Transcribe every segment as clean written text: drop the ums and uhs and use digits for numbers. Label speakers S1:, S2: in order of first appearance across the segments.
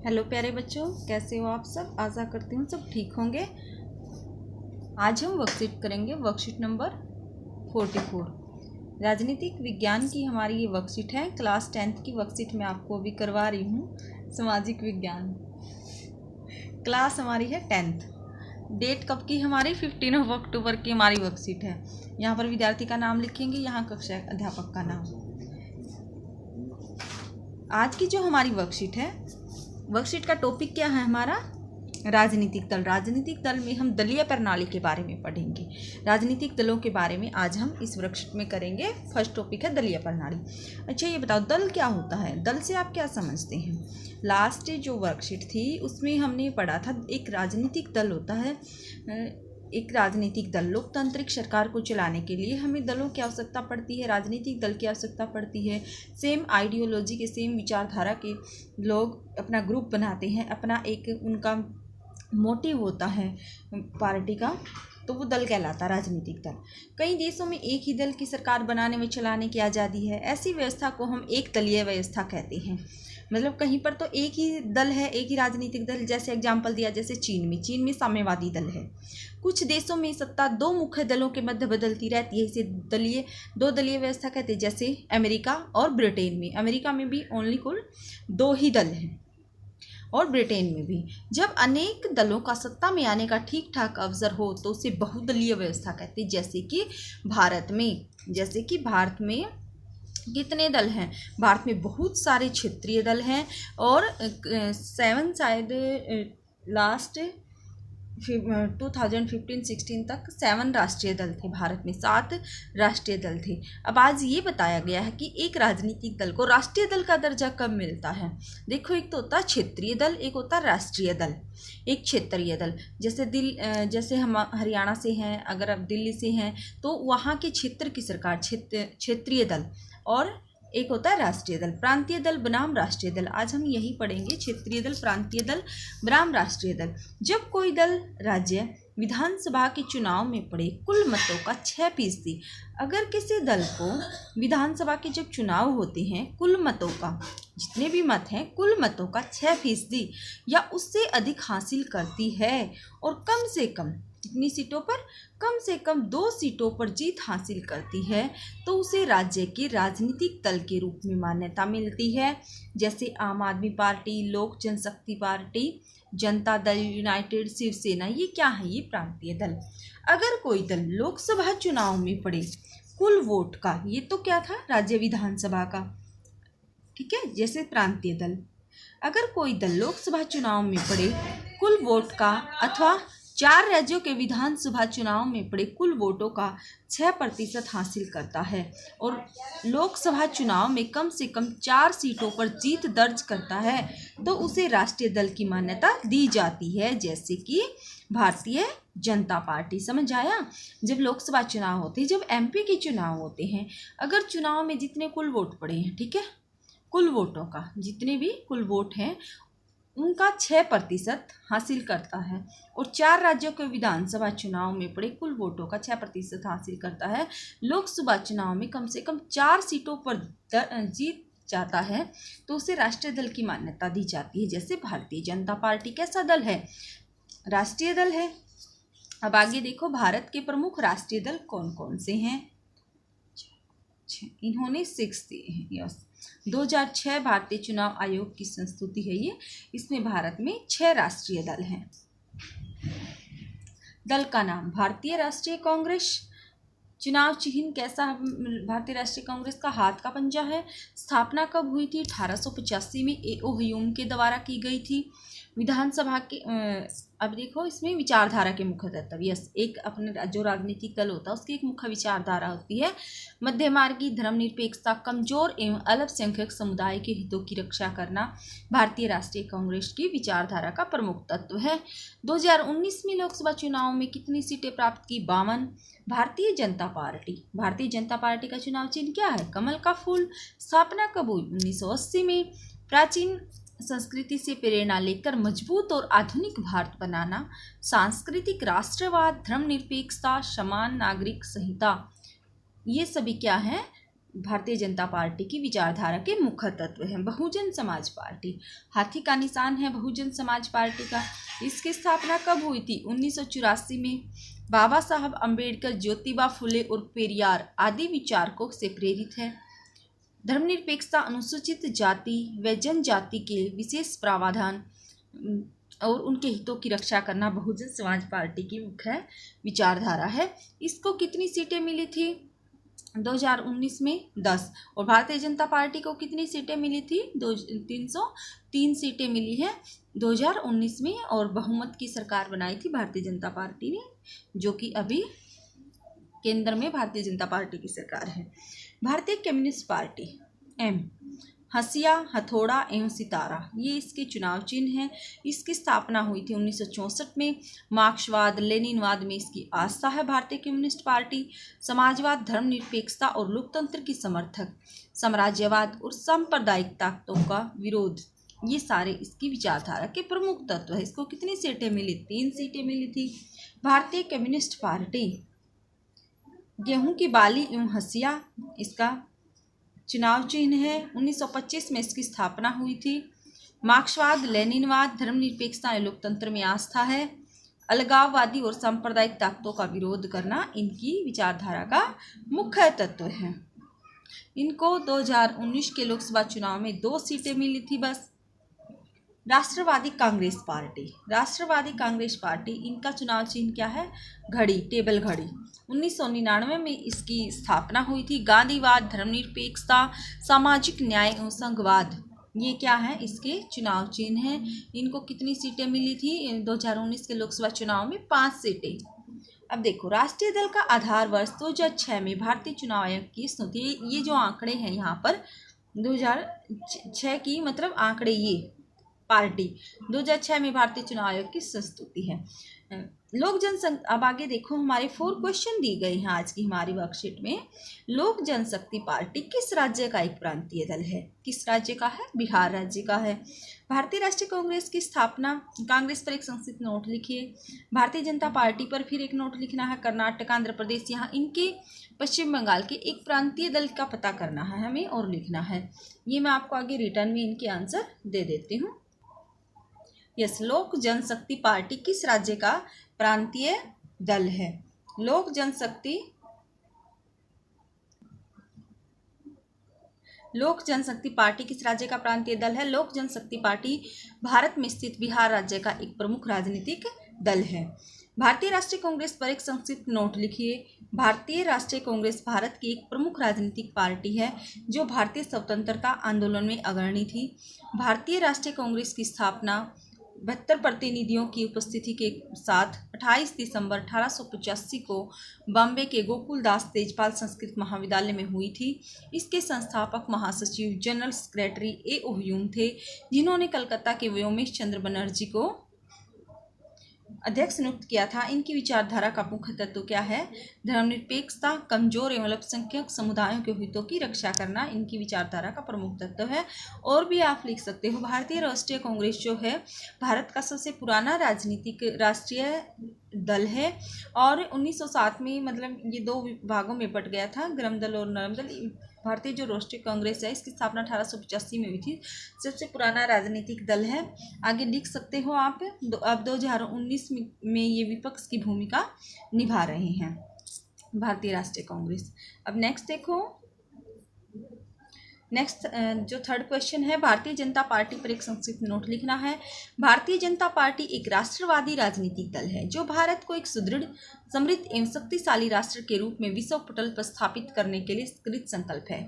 S1: Hello प्यारे बच्चों, कैसे हो आप सब। आशा करती हूँ सब ठीक होंगे। आज हम वर्कशीट करेंगे, वर्कशीट नंबर 44। राजनीतिक विज्ञान की हमारी ये वर्कशीट है। क्लास 10th की वर्कशीट मैं आपको अभी करवा रही हूँ। सामाजिक विज्ञान क्लास हमारी है 10th। डेट कब की हमारी 15 अक्टूबर की हमारी वर्कशीट है। यहाँ पर विद्यार्थी का नाम लिखेंगे, यहाँ कक्षा अध्यापक का नाम। आज की जो हमारी वर्कशीट है, वर्कशीट का टॉपिक क्या है हमारा? राजनीतिक दल। राजनीतिक दल में हम दलीय प्रणाली के बारे में पढ़ेंगे। राजनीतिक दलों के बारे में आज हम इस वर्कशीट में करेंगे। फर्स्ट टॉपिक है दलीय प्रणाली। अच्छा, ये बताओ दल क्या होता है? दल से आप क्या समझते हैं? लास्ट जो वर्कशीट थी उसमें हमने पढ़ा था एक राजनीतिक दल होता है। एक राजनीतिक दल लोकतांत्रिक सरकार को चलाने के लिए हमें दलों की आवश्यकता पड़ती है, राजनीतिक दल की आवश्यकता पड़ती है। सेम आइडियोलॉजी के, सेम विचारधारा के लोग अपना ग्रुप बनाते हैं, अपना एक उनका मोटिव होता है पार्टी का, तो वो दल कहलाता है राजनीतिक दल। कई देशों में एक ही दल की सरकार बनाने में चलाने की आज़ादी है। ऐसी व्यवस्था को हम एक दलीय व्यवस्था कहते हैं। मतलब कहीं पर तो एक ही दल है, एक ही राजनीतिक दल। जैसे एग्जाम्पल दिया, जैसे चीन में साम्यवादी दल है। कुछ देशों में सत्ता दो मुख्य दलों के मध्य बदलती रहती है, इसे दो दलीय व्यवस्था कहते हैं। जैसे अमेरिका और ब्रिटेन में, अमेरिका में भी ओनली कुल दो ही दल हैं और ब्रिटेन में भी। जब अनेक दलों का सत्ता में आने का ठीक ठाक अवसर हो तो उसे बहुदलीय व्यवस्था कहते हैं। जैसे कि भारत में कितने दल हैं? भारत में बहुत सारे क्षेत्रीय दल हैं और 7 शायद लास्ट 2015-16 तक 7 राष्ट्रीय दल थे। भारत में 7 राष्ट्रीय दल थे। अब आज ये बताया गया है कि एक राजनीतिक दल को राष्ट्रीय दल का दर्जा कब मिलता है। देखो, एक तो होता है क्षेत्रीय दल, एक होता है राष्ट्रीय दल। एक क्षेत्रीय दल, जैसे हम हरियाणा से हैं, अगर आप दिल्ली से हैं तो वहाँ के क्षेत्र की सरकार क्षेत्रीय दल, और एक होता है राष्ट्रीय दल। प्रांतीय दल बनाम राष्ट्रीय दल, आज हम यही पढ़ेंगे। क्षेत्रीय दल, प्रांतीय दल बनाम राष्ट्रीय दल। जब कोई दल राज्य विधानसभा के चुनाव में पड़े कुल मतों का 6%, अगर किसी दल को विधानसभा के जब चुनाव होते हैं, कुल मतों का, जितने भी मत हैं, कुल मतों का 6% या उससे अधिक हासिल करती है और कम से कम कितनी सीटों पर? कम से कम 2 सीटों पर जीत हासिल करती है, तो उसे राज्य के राजनीतिक दल के रूप में मान्यता मिलती है। जैसे आम आदमी पार्टी, लोक जनशक्ति पार्टी, जनता दल यूनाइटेड, शिवसेना, ये क्या है? ये प्रांतीय दल। अगर कोई दल लोकसभा चुनाव में पड़े कुल वोट का, ये तो क्या था? राज्य विधानसभा का, ठीक है, जैसे प्रांतीय दल। अगर कोई दल लोकसभा चुनाव में पड़े कुल वोट का अथवा 4 राज्यों के विधानसभा चुनाव में पड़े कुल वोटों का 6% हासिल करता है और लोकसभा चुनाव में कम से कम 4 सीटों पर जीत दर्ज करता है, तो उसे राष्ट्रीय दल की मान्यता दी जाती है। जैसे कि भारतीय जनता पार्टी। समझ आया? जब लोकसभा चुनाव होते हैं, जब MP के चुनाव होते हैं, अगर चुनाव में जितने कुल वोट पड़े हैं, ठीक है, कुल वोटों का जितने भी कुल वोट हैं उनका 6% हासिल करता है और 4 राज्यों के विधानसभा चुनाव में पड़े कुल वोटों का 6% हासिल करता है, लोकसभा चुनाव में कम से कम 4 सीटों पर जीत जाता है, तो उसे राष्ट्रीय दल की मान्यता दी जाती है। जैसे भारतीय जनता पार्टी कैसा दल है? राष्ट्रीय दल है। अब आगे देखो, भारत के प्रमुख राष्ट्रीय दल कौन कौन से हैं? इन्होंने 6 दिए हैं। यस, 2006 भारतीय चुनाव आयोग की संस्तुति है ये। इसमें भारत में 6 राष्ट्रीय दल हैं। दल का नाम भारतीय राष्ट्रीय कांग्रेस। चुनाव चिन्ह कैसा? भारतीय राष्ट्रीय कांग्रेस का हाथ का पंजा है। स्थापना कब हुई थी? 1885 में A.O. ह्यूम के द्वारा की गई थी। विधानसभा के अब देखो, इसमें विचारधारा के मुख्य तत्व। यस, एक अपने जो राजनीतिक दल होता है उसकी एक मुख्य विचारधारा होती है मध्यमार्गी, धर्मनिरपेक्षता, कमजोर एवं अल्पसंख्यक समुदाय के हितों की रक्षा करना भारतीय राष्ट्रीय कांग्रेस की विचारधारा का प्रमुख तत्व है। 2019 में लोकसभा चुनाव में कितनी सीटें प्राप्त की? 52। भारतीय जनता पार्टी का चुनाव चिन्ह क्या है? कमल का फूल। स्थापना कब हुई? 1980 में। प्राचीन संस्कृति से प्रेरणा लेकर मजबूत और आधुनिक भारत बनाना, सांस्कृतिक राष्ट्रवाद, धर्मनिरपेक्षता, समान नागरिक संहिता, ये सभी क्या है? भारतीय जनता पार्टी की विचारधारा के मुख्य तत्व हैं। बहुजन समाज पार्टी, हाथी का निशान है बहुजन समाज पार्टी का। इसकी स्थापना कब हुई थी? 1984 में। बाबा साहब अम्बेडकर, ज्योतिबा फुले और पेरियार आदि विचारकों से प्रेरित है। धर्मनिरपेक्षता, अनुसूचित जाति व जनजाति के विशेष प्रावधान और उनके हितों की रक्षा करना बहुजन समाज पार्टी की मुख्य विचारधारा है। इसको कितनी सीटें मिली थी? 2019 में 10। और भारतीय जनता पार्टी को कितनी सीटें मिली थी? 303 सीटें मिली है 2019 में। और बहुमत की सरकार बनाई थी भारतीय जनता पार्टी ने, जो कि अभी केंद्र में भारतीय जनता पार्टी की सरकार है। भारतीय कम्युनिस्ट पार्टी, एम, हसिया, हथौड़ा एवं सितारा, ये इसके चुनाव चिन्ह हैं। इसकी स्थापना हुई थी 1964 में। मार्क्सवाद, लेनिनवाद में इसकी आस्था है। भारतीय कम्युनिस्ट पार्टी समाजवाद, धर्मनिरपेक्षता और लोकतंत्र की समर्थक, साम्राज्यवाद और सांप्रदायिक ताकतों का विरोध, ये सारे इसकी विचारधारा के प्रमुख तत्व है। इसको कितनी सीटें मिली? 3 सीटें मिली थी। भारतीय कम्युनिस्ट पार्टी, गेहूं की बाली एवं हसिया इसका चुनाव चिन्ह है। 1925 में इसकी स्थापना हुई थी। मार्क्सवाद, लेनिनवाद, धर्मनिरपेक्षता एवं लोकतंत्र में आस्था है। अलगाववादी और सांप्रदायिक ताकतों का विरोध करना इनकी विचारधारा का मुख्य तत्व है। इनको 2019 के लोकसभा चुनाव में 2 सीटें मिली थी बस। राष्ट्रवादी कांग्रेस पार्टी, राष्ट्रवादी कांग्रेस पार्टी, इनका चुनाव चिन्ह क्या है? घड़ी, टेबल घड़ी। 1999 में इसकी स्थापना हुई थी। गांधीवाद, धर्मनिरपेक्षता, सामाजिक न्याय एवं संघवाद, ये क्या है? इसके चुनाव चिन्ह हैं। इनको कितनी सीटें मिली थी 2019 के लोकसभा चुनाव में? 5 सीटें। अब देखो, राष्ट्रीय दल का आधार वर्ष 2006 में भारतीय चुनाव आयोग की स्तुति, ये जो आंकड़े हैं यहाँ पर 2006 की मतलब आंकड़े, ये पार्टी 2006 में भारतीय चुनाव आयोग की संस्तुति है। लोक जनसंख्या, अब आगे देखो, हमारे 4 क्वेश्चन दिए गए हैं आज की हमारी वर्कशीट में। लोक जनशक्ति पार्टी किस राज्य का एक प्रांतीय दल है? किस राज्य का है? बिहार राज्य का है। भारतीय राष्ट्रीय कांग्रेस की स्थापना, कांग्रेस पर एक संक्षिप्त नोट लिखिए। भारतीय जनता पार्टी पर फिर एक नोट लिखना है। कर्नाटक, आंध्र प्रदेश, यहाँ इनके पश्चिम बंगाल के एक प्रांतीय दल का पता करना है हमें और लिखना है। ये मैं आपको आगे रिटर्न में इनके आंसर दे देती हूँ। यस, लोक जनशक्ति पार्टी किस राज्य का प्रांतीय दल है? लोक जनशक्ति पार्टी किस राज्य का प्रांतीय दल है? लोक जनशक्ति पार्टी भारत में स्थित बिहार राज्य का एक प्रमुख राजनीतिक दल है। भारतीय राष्ट्रीय कांग्रेस पर एक संक्षिप्त नोट लिखिए। भारतीय राष्ट्रीय कांग्रेस भारत की एक प्रमुख राजनीतिक पार्टी है जो भारतीय स्वतंत्रता आंदोलन में अग्रणी थी। भारतीय राष्ट्रीय कांग्रेस की स्थापना 72 प्रतिनिधियों की उपस्थिति के साथ 28 दिसंबर 1885 को बॉम्बे के गोकुलदास तेजपाल संस्कृत महाविद्यालय में हुई थी। इसके संस्थापक महासचिव जनरल सेक्रेटरी ए ओह्यूम थे, जिन्होंने कलकत्ता के व्योमेश चंद्र बनर्जी को अध्यक्ष नियुक्त किया था। इनकी विचारधारा का मुख्य तत्व क्या है? धर्मनिरपेक्षता, कमजोर एवं अल्पसंख्यक समुदायों के हितों की रक्षा करना इनकी विचारधारा का प्रमुख तत्व है। और भी आप लिख सकते हो, भारतीय राष्ट्रीय कांग्रेस जो है भारत का सबसे पुराना राजनीतिक राष्ट्रीय दल है और 1907 में मतलब ये 2 भागों में बट गया था, गर्म दल और नरम दल। भारतीय जो राष्ट्रीय कांग्रेस है इसकी स्थापना 1885 में हुई थी, सबसे पुराना राजनीतिक दल है। आगे लिख सकते हो आप। अब 2019 में ये विपक्ष की भूमिका निभा रहे हैं भारतीय राष्ट्रीय कांग्रेस। अब नेक्स्ट देखो, नेक्स्ट जो 3rd क्वेश्चन है, भारतीय जनता पार्टी पर एक संक्षिप्त नोट लिखना है। भारतीय जनता पार्टी एक राष्ट्रवादी राजनीतिक दल है जो भारत को एक सुदृढ़, समृद्ध एवं शक्तिशाली राष्ट्र के रूप में विश्व पटल पर स्थापित करने के लिए कृत संकल्प है।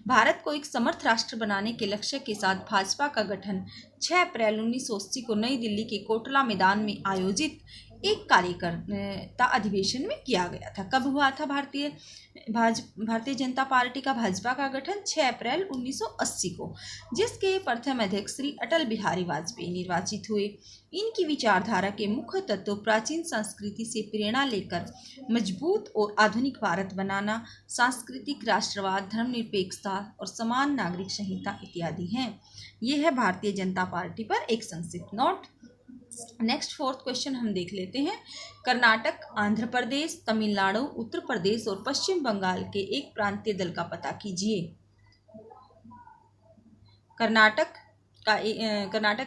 S1: भारत को एक समर्थ राष्ट्र बनाने के लक्ष्य के साथ भाजपा का गठन 6 अप्रैल 1980 को नई दिल्ली के कोटला मैदान में आयोजित एक कार्यकर्ता अधिवेशन में किया गया था। कब हुआ था भारतीय जनता पार्टी का भाजपा का गठन? 6 अप्रैल 1980 को, जिसके प्रथम अध्यक्ष श्री अटल बिहारी वाजपेयी निर्वाचित हुए। इनकी विचारधारा के मुख्य तत्व प्राचीन संस्कृति से प्रेरणा लेकर मजबूत और आधुनिक भारत बनाना, सांस्कृतिक राष्ट्रवाद, धर्मनिरपेक्षता और समान नागरिक संहिता इत्यादि हैं। ये है भारतीय जनता पार्टी पर एक संक्षिप्त नोट। नेक्स्ट फोर्थ क्वेश्चन हम देख लेते हैं। कर्नाटक, आंध्र प्रदेश, तमिलनाडु, उत्तर प्रदेश और पश्चिम बंगाल के एक प्रांतीय दल का पता कीजिए। कर्नाटक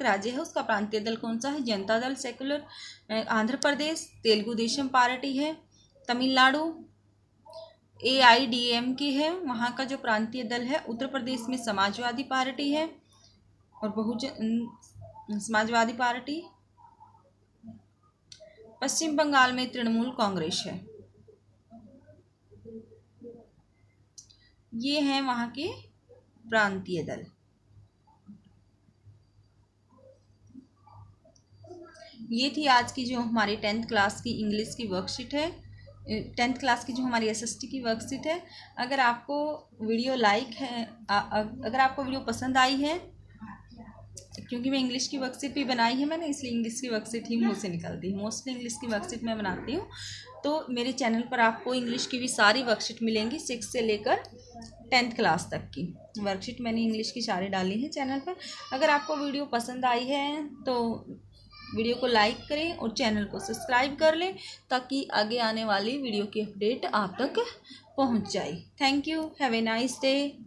S1: राज्य है, उसका प्रांतीय दल कौन सा है? जनता दल सेक्युलर। आंध्र प्रदेश तेलुगु देशम पार्टी है। तमिलनाडु AIDMK है, वहाँ का जो प्रांतीय दल है। उत्तर प्रदेश में समाजवादी पार्टी है और समाजवादी पार्टी। पश्चिम बंगाल में तृणमूल कांग्रेस है। ये हैं वहाँ के प्रांतीय दल। ये थी आज की जो हमारी 10th क्लास की इंग्लिश की वर्कशीट है, 10th क्लास की जो हमारी SST की वर्कशीट है। अगर आपको वीडियो अगर आपको वीडियो पसंद आई है, क्योंकि मैं इंग्लिश की वर्कशीट भी बनाई है मैंने, इसलिए इंग्लिश की वर्कशीट ही मुँह से निकलती है। मोस्टली इंग्लिश की वर्कशीट मैं बनाती हूँ। तो मेरे चैनल पर आपको इंग्लिश की भी सारी वर्कशीट मिलेंगी, 6 से लेकर 10th क्लास तक की वर्कशीट मैंने इंग्लिश की सारी डाली है चैनल पर। अगर आपको वीडियो पसंद आई है तो वीडियो को लाइक करें और चैनल को सब्सक्राइब कर लें, ताकि आगे आने वाली वीडियो की अपडेट आप तक पहुंच जाए। Thank you. Have a nice day.